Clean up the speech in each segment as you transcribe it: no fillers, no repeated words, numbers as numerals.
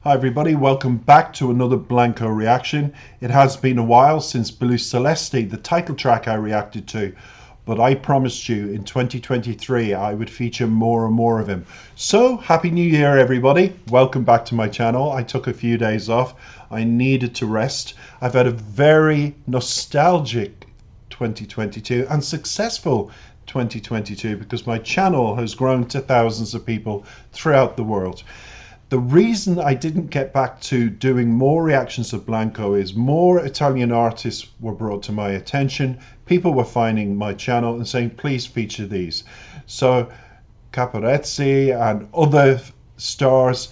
Hi everybody, welcome back to another Blanco reaction. It has been a while since Blues Celeste, the title track I reacted to, but I promised you in 2023 I would feature more and more of him. So, Happy New Year everybody, welcome back to my channel. I took a few days off, I needed to rest. I've had a very nostalgic 2022 and successful 2022 because my channel has grown to thousands of people throughout the world. The reason I didn't get back to doing more reactions of Blanco is more Italian artists were brought to my attention. People were finding my channel and saying, please feature these. So Caparezza and other stars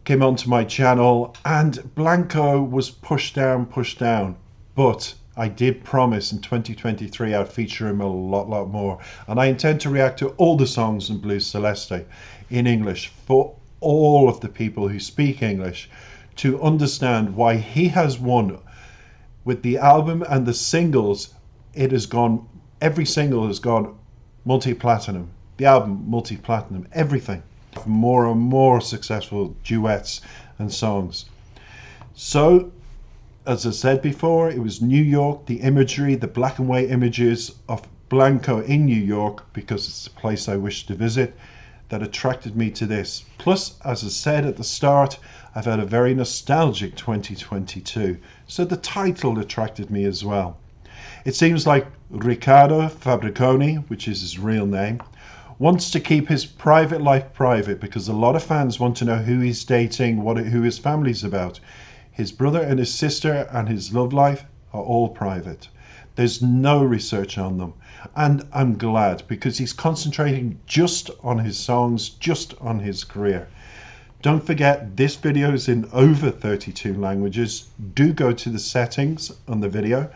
came onto my channel and Blanco was pushed down. But I did promise in 2023 I'd feature him a lot more. And I intend to react to all the songs in Blues Celeste in English for all of the people who speak English to understand why he has won. With the album and the singles, it has gone, every single has gone multi-platinum. The album, multi-platinum, everything. More and more successful duets and songs. So, as I said before, it was New York, the imagery, the black and white images of Blanco in New York, because it's a place I wish to visit, that attracted me to this. Plus, as I said at the start, I've had a very nostalgic 2022, so the title attracted me as well. It seems like Riccardo Fabbriconi, which is his real name, wants to keep his private life private because a lot of fans want to know who he's dating, who his family's about. His brother and his sister and his love life are all private. There's no research on them. And I'm glad because he's concentrating just on his songs, just on his career. Don't forget, this video is in over 32 languages. Do go to the settings on the video,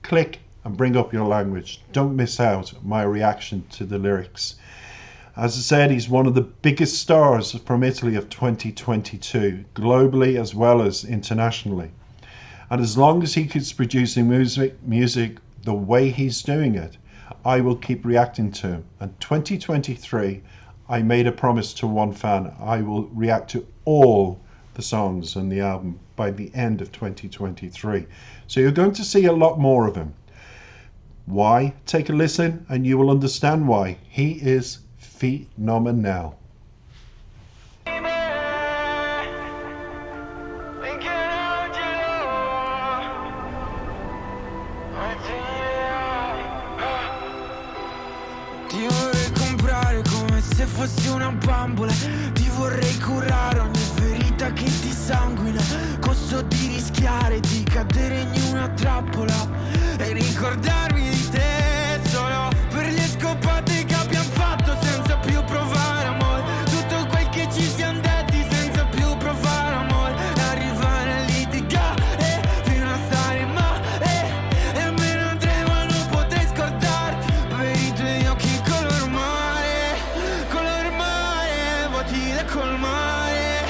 click and bring up your language. Don't miss out my reaction to the lyrics. As I said, he's one of the biggest stars from Italy of 2022, globally as well as internationally. And as long as he keeps producing music the way he's doing it, I will keep reacting to him. And 2023, I made a promise to one fan. I will react to all the songs on the album by the end of 2023. So you're going to see a lot more of him. Why? Take a listen and you will understand why. He is phenomenal. Ti vorrei comprare come se fossi una bambola. Ti vorrei curare ogni ferita che ti sanguina. Costo di rischiare di cadere in una trappola e ricordarmi di te solo per le scopate che abbiamo fatto senza più provare amore. Tutto quel che ci siamo detti senza più provare amore. E arrivare a litigare fino a stare male. E me ne andremo a non poter scordarti per i tuoi occhi color mare, vuoti da colmare,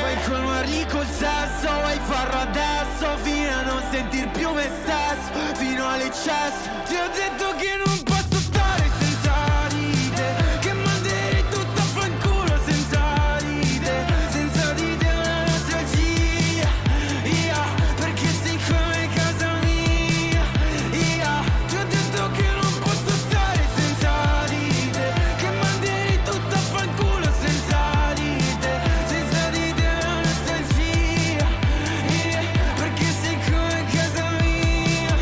puoi colmarli col sesso, vuoi farlo adesso fino a non sentir più me stesso, fino all'eccesso. Ti ho detto che non posso stare senza di te, che manderei tutto a fanculo senza di te una nostalgia, perché sei come casa mia, ti ho detto che non posso stare senza di te, che manderei tutto a fanculo senza di te una nostalgia, perché sei come casa mia.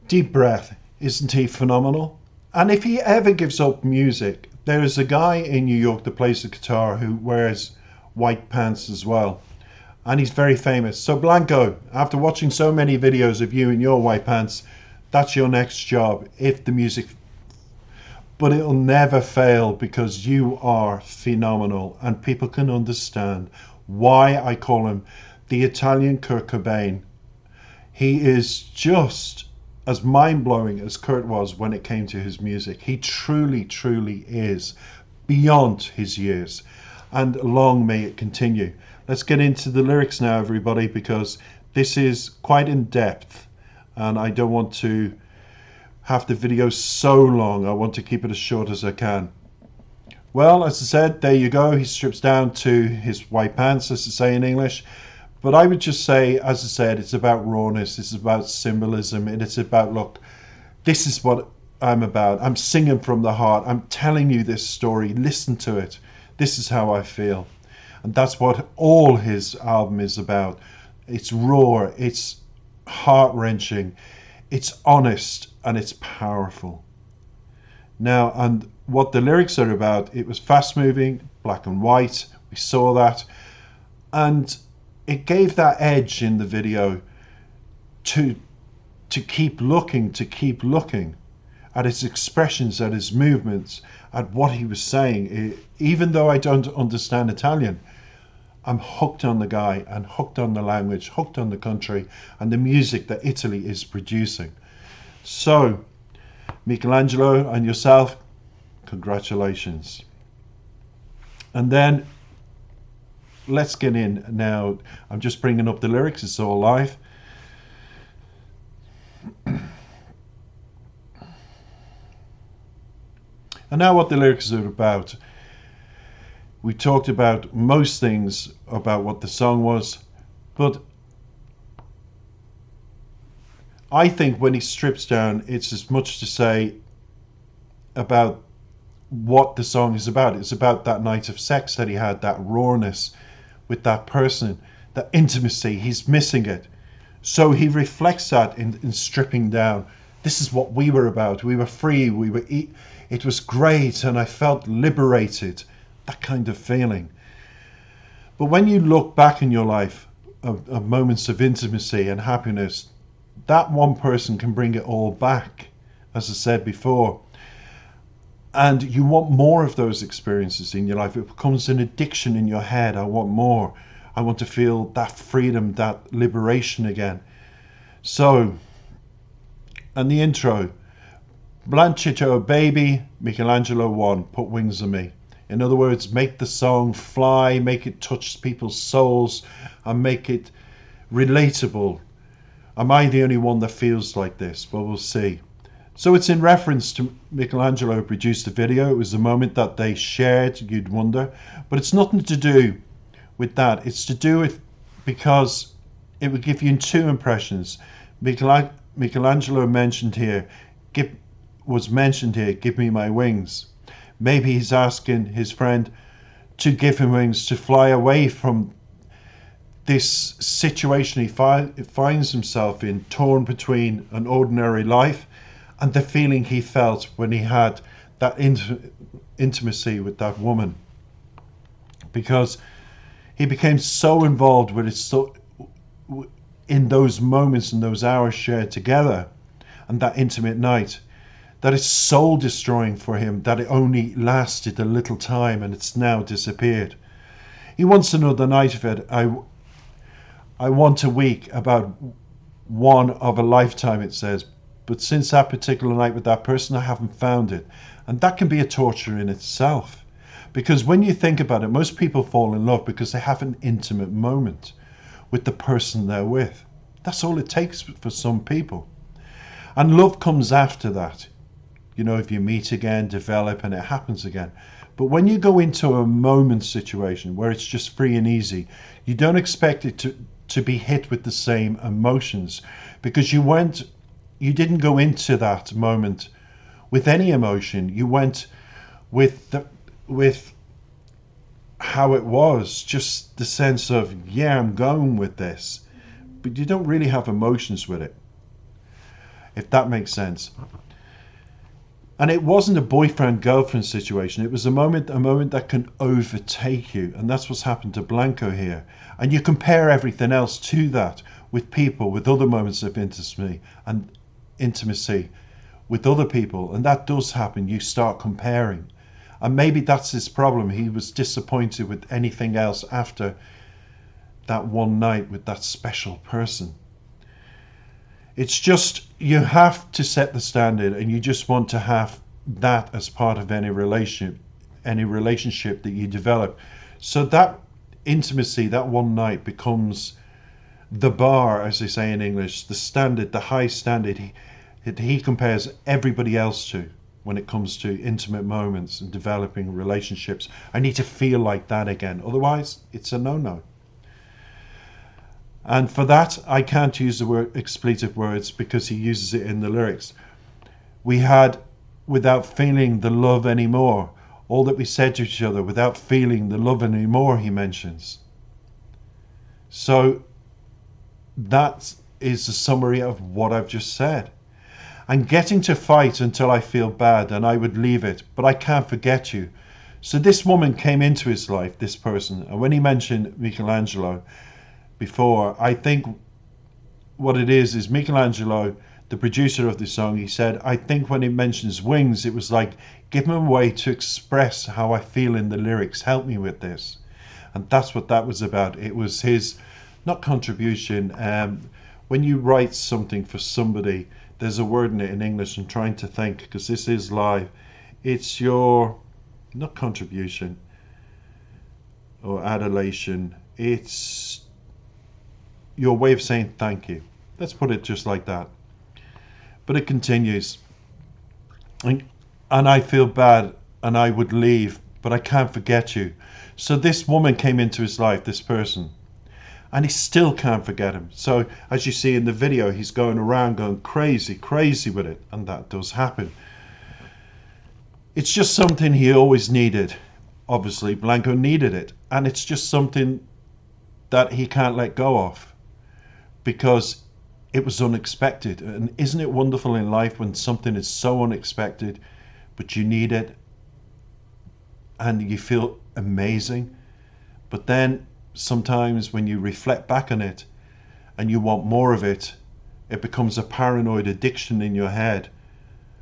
Deep Breath, isn't he phenomenal? And if he ever gives up music, there is a guy in New York that plays the guitar who wears white pants as well. And he's very famous. So Blanco, after watching so many videos of you in your white pants, that's your next job if the music. But it'll never fail because you are phenomenal and people can understand why I call him the Italian Kurt Cobain. He is just as mind-blowing as Kurt was when it came to his music. He truly, truly is beyond his years. And long may it continue. Let's get into the lyrics now, everybody, because this is quite in depth and I don't want to have the video so long. I want to keep it as short as I can. Well, as I said, there you go. He strips down to his white pants, as I say in English. But I would just say, as I said, it's about rawness, it's about symbolism, and it's about, look, this is what I'm about. I'm singing from the heart. I'm telling you this story. Listen to it. This is how I feel. And that's what all his album is about. It's raw, it's heart-wrenching, it's honest, and it's powerful. Now, and what the lyrics are about, it was fast-moving, black and white. We saw that. And it gave that edge in the video to keep looking at his expressions, at his movements, at what he was saying. Even though I don't understand Italian, I'm hooked on the guy and hooked on the language, hooked on the country and the music that Italy is producing. So, Michelangelo and yourself, congratulations. And then let's get in now. I'm just bringing up the lyrics, it's all live. And now what the lyrics are about. We talked about most things about what the song was, but I think when he strips down, it's as much to say about what the song is about. It's about that night of sex that he had, that rawness with that person, that intimacy. He's missing it. So he reflects that in stripping down. This is what we were about. We were free. It was great, and I felt liberated. That kind of feeling. But when you look back in your life of moments of intimacy and happiness, that one person can bring it all back, as I said before. And you want more of those experiences in your life. It becomes an addiction in your head. I want more. I want to feel that freedom, that liberation again. So, and the intro. Blanchetto baby, Michelangelo 1, put wings on me. In other words, make the song fly, make it touch people's souls, and make it relatable. Am I the only one that feels like this? Well, we'll see. So it's in reference to Michelangelo who produced the video. It was the moment that they shared, you'd wonder. But it's nothing to do with that. It's to do with because it would give you two impressions. Michelangelo mentioned here, give me my wings. Maybe he's asking his friend to give him wings to fly away from this situation he finds himself in, torn between an ordinary life and the feeling he felt when he had that intimacy with that woman. Because he became so involved with it, in those moments and those hours shared together and that intimate night, that it's soul destroying for him that it only lasted a little time and it's now disappeared. He wants another night of it. I want a week, about one of a lifetime, it says. But since that particular night with that person, I haven't found it. And that can be a torture in itself. Because when you think about it, most people fall in love because they have an intimate moment with the person they're with. That's all it takes for some people. And love comes after that. You know, if you meet again, develop, and it happens again. But when you go into a moment situation where it's just free and easy, you don't expect it to be hit with the same emotions, because you didn't go into that moment with any emotion. You went with how it was, just the sense of, yeah, I'm going with this, but you don't really have emotions with it. if that makes sense. And it wasn't a boyfriend-girlfriend situation. It was a moment that can overtake you. And that's what's happened to Blanco here. And you compare everything else to that with people, with other moments of intimacy with other people. And that does happen. You start comparing. And maybe that's his problem. He was disappointed with anything else after that one night with that special person. It's just, you have to set the standard, and you just want to have that as part of any relationship that you develop. So that intimacy, that one night, becomes the bar, as they say in English, the standard, the high standard he compares everybody else to when it comes to intimate moments and developing relationships. I need to feel like that again. Otherwise, it's a no-no. And for that, I can't use the word expletive words because he uses it in the lyrics. We had without feeling the love anymore. All that we said to each other without feeling the love anymore, he mentions. So that is a summary of what I've just said. I'm getting to fight until I feel bad and I would leave it, but I can't forget you. So this woman came into his life, this person, and when he mentioned Michelangelo before, I think what it is Michelangelo, the producer of the song, he said, I think when he mentions wings, it was like, give him a way to express how I feel in the lyrics, help me with this. And that's what that was about. It was his, not contribution, when you write something for somebody, there's a word in it in English, I'm trying to think, because this is live, it's your, not contribution, or adulation, it's your way of saying thank you. Let's put it just like that. But it continues. And I feel bad and I would leave, but I can't forget you. So this woman came into his life, this person, and he still can't forget him. So as you see in the video, he's going around going crazy with it. And that does happen. It's just something he always needed. Obviously, Blanco needed it. And it's just something that he can't let go of, because it was unexpected. And isn't it wonderful in life when something is so unexpected, but you need it and you feel amazing? But then sometimes when you reflect back on it and you want more of it, it becomes a paranoid addiction in your head.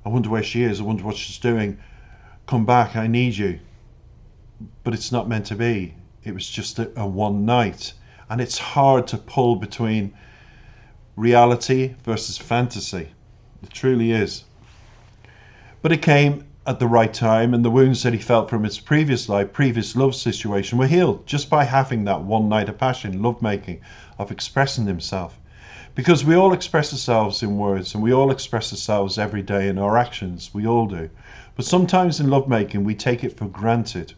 I wonder where she is. I wonder what she's doing. Come back, I need you. But it's not meant to be. It was just a one night. And it's hard to pull between reality versus fantasy. It truly is. But it came at the right time, and the wounds that he felt from his previous life, previous love situation, were healed just by having that one night of passion, lovemaking, of expressing himself. Because we all express ourselves in words, and we all express ourselves every day in our actions. We all do. But sometimes in lovemaking we take it for granted.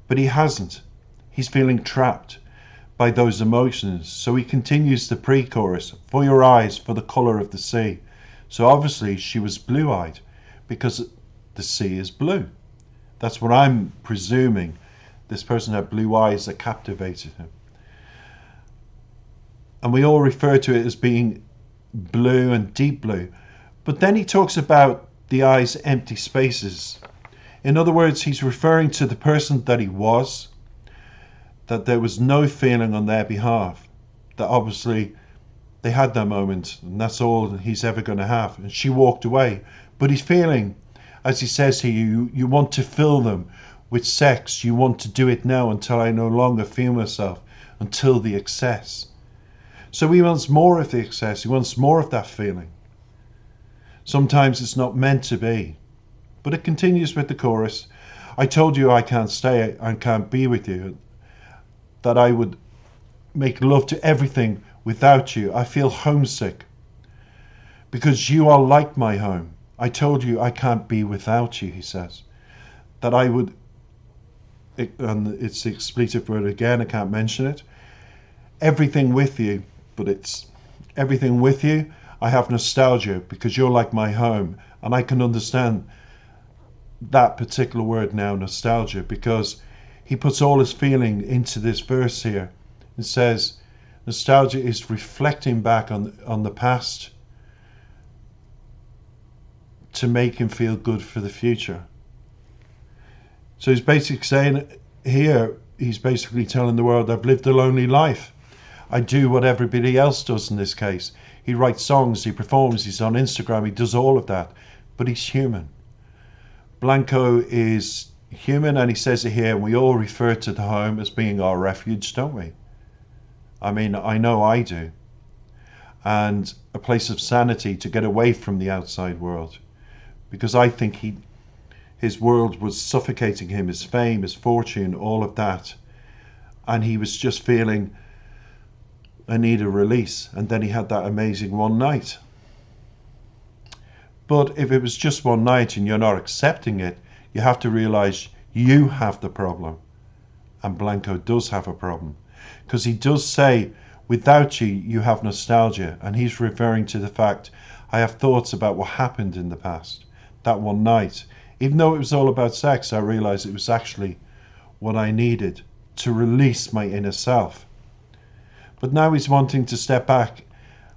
But he hasn't. He's feeling trapped by those emotions. So he continues the pre-chorus, for your eyes, for the colour of the sea. So obviously she was blue-eyed because the sea is blue. That's what I'm presuming. This person had blue eyes that captivated him. And we all refer to it as being blue and deep blue. But then he talks about the eyes empty spaces. In other words, he's referring to the person that he was, that there was no feeling on their behalf, that obviously they had their moment and that's all he's ever going to have. And she walked away. But he's feeling, as he says here, you want to fill them with sex. You want to do it now until I no longer feel myself, until the excess. So he wants more of the excess. He wants more of that feeling. Sometimes it's not meant to be. But it continues with the chorus. I told you I can't stay, I can't be with you, that I would make love to everything without you. I feel homesick because you are like my home. I told you I can't be without you, he says. That I would, and it's the expletive word again, I can't mention it. Everything with you, but it's everything with you. I have nostalgia because you're like my home. And I can understand that particular word now, nostalgia, because he puts all his feeling into this verse here. It says, nostalgia is reflecting back on the past, to make him feel good for the future. So he's basically saying here, he's basically telling the world, I've lived a lonely life. I do what everybody else does in this case. He writes songs, he performs, he's on Instagram, he does all of that. But he's human. Blanco is human, and he says it here, and we all refer to the home as being our refuge, don't we? I mean, I know I do. And a place of sanity to get away from the outside world. Because I think his world was suffocating him, his fame, his fortune, all of that. And he was just feeling, I need a release. And then he had that amazing one night. But if it was just one night and you're not accepting it, you have to realize you have the problem. And Blanco does have a problem. Because he does say, without you, you have nostalgia. And he's referring to the fact, I have thoughts about what happened in the past. That one night. Even though it was all about sex, I realized it was actually what I needed to release my inner self. But now he's wanting to step back.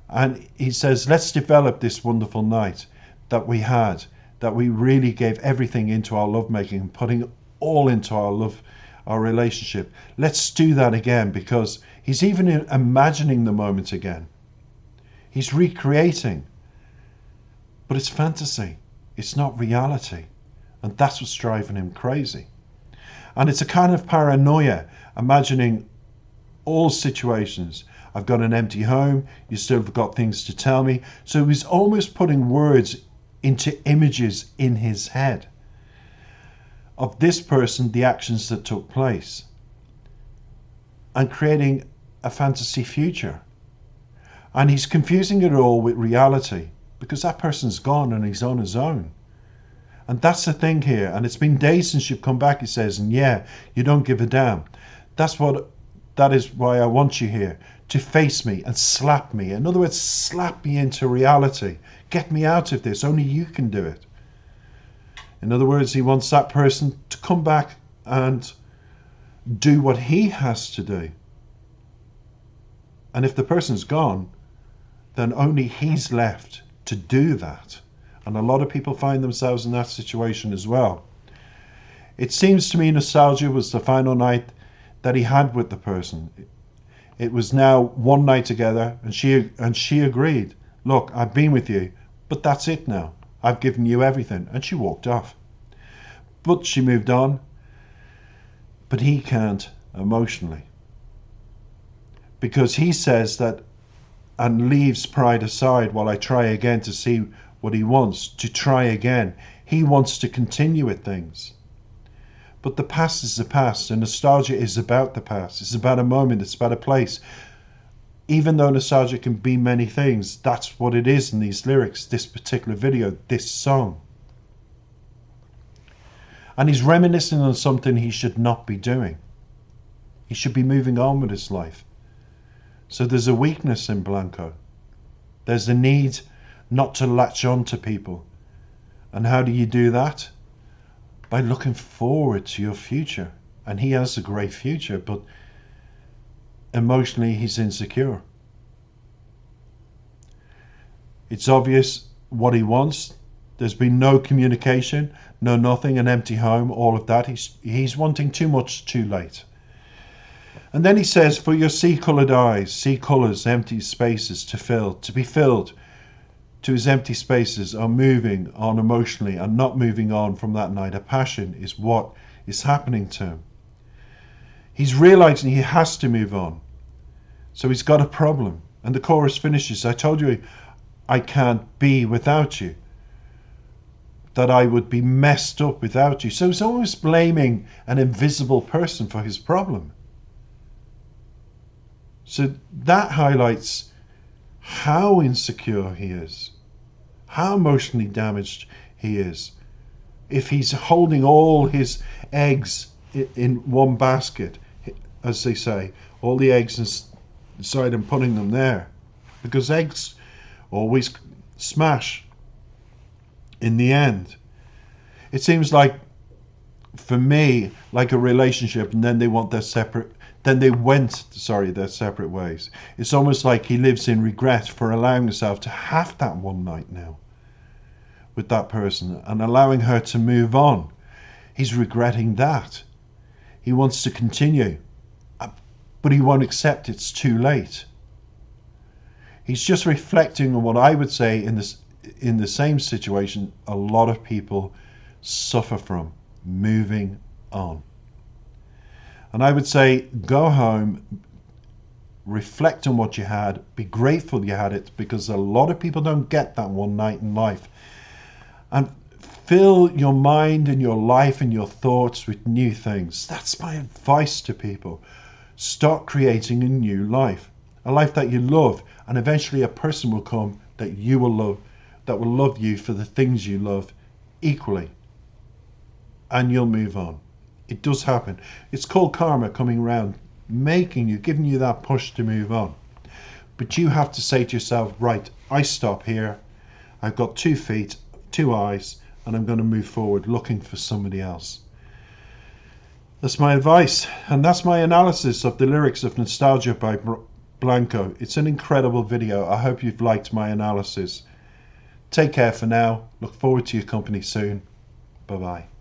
And he says, let's develop this wonderful night that we had, that we really gave everything into our lovemaking, putting all into our relationship. Let's do that again, because he's even imagining the moment again. He's recreating. But it's fantasy. It's not reality. And that's what's driving him crazy. And it's a kind of paranoia, imagining all situations. I've got an empty home. You still have got things to tell me. So he's almost putting words into images in his head of this person, the actions that took place, and creating a fantasy future. And he's confusing it all with reality, because that person's gone and he's on his own. And that's the thing here. And it's been days since you've come back, he says, and yeah, you don't give a damn. That is why I want you here, to face me and slap me. In other words, slap me into reality. Get me out of this. Only you can do it. In other words, he wants that person to come back and do what he has to do. And if the person's gone, then only he's left to do that. And a lot of people find themselves in that situation as well. It seems to me nostalgia was the final night that he had with the person. It was now one night together, and she agreed, look, I've been with you, but that's it now. I've given you everything. And she walked off. But she moved on. But he can't emotionally. Because he says that, and leaves pride aside while I try again to see what he wants, to try again. He wants to continue with things. But the past is the past, and nostalgia is about the past. It's about a moment, it's about a place. Even though nostalgia can be many things, that's what it is in these lyrics, this particular video, this song. And he's reminiscing on something he should not be doing. He should be moving on with his life. So there's a weakness in Blanco. There's a need not to latch on to people. And how do you do that? By looking forward to your future. And he has a great future, but emotionally he's insecure. It's obvious what he wants. There's been no communication, no nothing, an empty home, all of that. He's wanting too much too late. And then he says, for your sea-coloured eyes, sea colours, empty spaces to be filled. To his empty spaces are moving on emotionally and not moving on from that night. A passion is what is happening to him. He's realizing he has to move on. So he's got a problem. And the chorus finishes, I told you I can't be without you. That I would be messed up without you. So he's always blaming an invisible person for his problem. So that highlights how insecure he is, how emotionally damaged he is. If he's holding all his eggs in one basket, as they say, all the eggs inside and putting them there, because eggs always smash in the end. It seems like, for me, like a relationship, and then they want their separate. Then they went, their separate ways. It's almost like he lives in regret for allowing himself to have that one night now with that person and allowing her to move on. He's regretting that. He wants to continue, but he won't accept it's too late. He's just reflecting on what I would say in the same situation a lot of people suffer from: moving on. And I would say go home, reflect on what you had, be grateful you had it, because a lot of people don't get that one night in life. And fill your mind and your life and your thoughts with new things. That's my advice to people. Start creating a new life, a life that you love, and eventually a person will come that you will love, that will love you for the things you love equally, and you'll move on. It does happen. It's called karma coming around, giving you that push to move on. But you have to say to yourself, right, I stop here. I've got 2 feet, 2 eyes, and I'm going to move forward looking for somebody else. That's my advice, and that's my analysis of the lyrics of Nostalgia by Blanco. It's an incredible video. I hope you've liked my analysis. Take care for now. Look forward to your company soon. Bye bye.